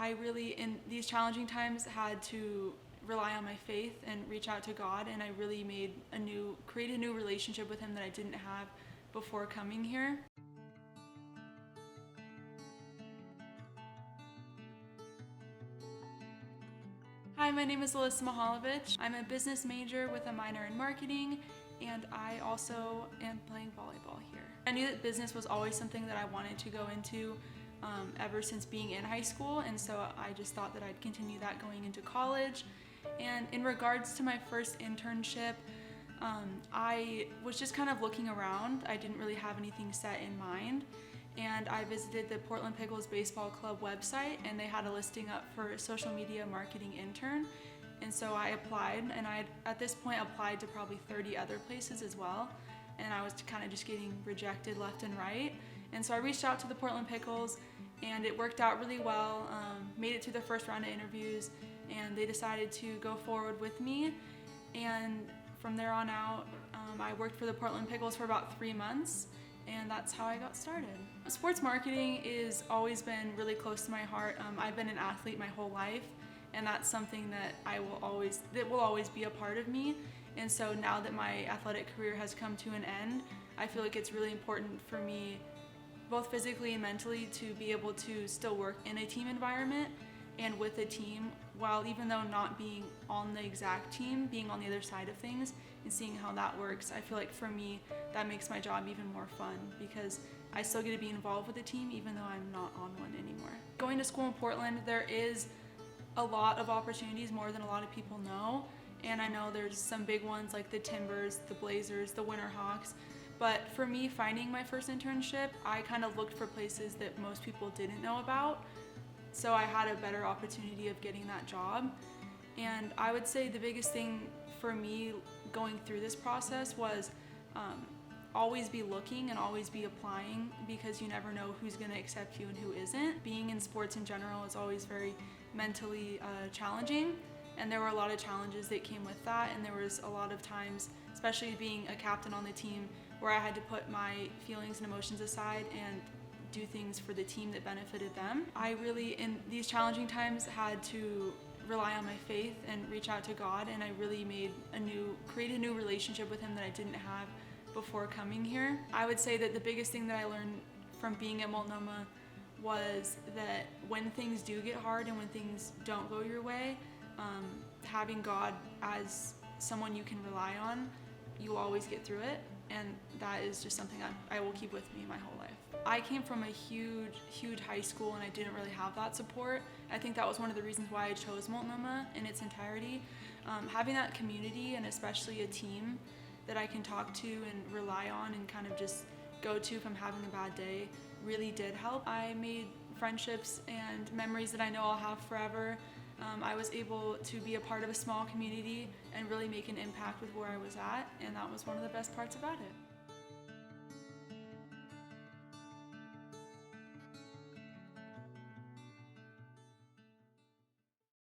I really, in these challenging times, had to rely on my faith and reach out to God, and I really created a new relationship with Him that I didn't have before coming here. Hi, my name is Alyssa Mehalovich. I'm a business major with a minor in marketing, and I also am playing volleyball here. I knew that business was always something that I wanted to go into ever since being in high school, and so I just thought that I'd continue that going into college. And in regards to my first internship, I was just kind of looking around. I didn't really have anything set in mind, and I visited the Portland Pickles baseball club website, and they had a listing up for a social media marketing intern. And so I applied, and I had at this point applied to probably 30 other places as well, and I was kind of just getting rejected left and right. And so I reached out to the Portland Pickles, and it worked out really well. Made it through the first round of interviews, and they decided to go forward with me. And from there on out, I worked for the Portland Pickles for about 3 months, and that's how I got started. Sports marketing has always been really close to my heart. I've been an athlete my whole life, and that's something that will always be a part of me. And so now that my athletic career has come to an end, I feel like it's really important for me, both physically and mentally, to be able to still work in a team environment and with a team, while even though not being on the exact team, being on the other side of things and seeing how that works. I feel like for me, that makes my job even more fun because I still get to be involved with the team even though I'm not on one anymore. Going to school in Portland, there is a lot of opportunities, more than a lot of people know. And I know there's some big ones like the Timbers, the Blazers, the Winterhawks. But for me, finding my first internship, I kind of looked for places that most people didn't know about. So I had a better opportunity of getting that job. And I would say the biggest thing for me going through this process was always be looking and always be applying, because you never know who's going to accept you and who isn't. Being in sports in general is always very mentally challenging, and there were a lot of challenges that came with that, and there was a lot of times, especially being a captain on the team, where I had to put my feelings and emotions aside and do things for the team that benefited them. I really, in these challenging times, had to rely on my faith and reach out to God, and I really created a new relationship with Him that I didn't have before coming here. I would say that the biggest thing that I learned from being at Multnomah was that when things do get hard and when things don't go your way, having God as someone you can rely on, you will always get through it. And that is just something I will keep with me my whole life. I came from a huge high school, and I didn't really have that support. I think that was one of the reasons why I chose Multnomah in its entirety. Having that community, and especially a team that I can talk to and rely on and kind of just go to if I'm having a bad day, really did help. I made friendships and memories that I know I'll have forever. I was able to be a part of a small community and really make an impact with where I was at, and that was one of the best parts about it.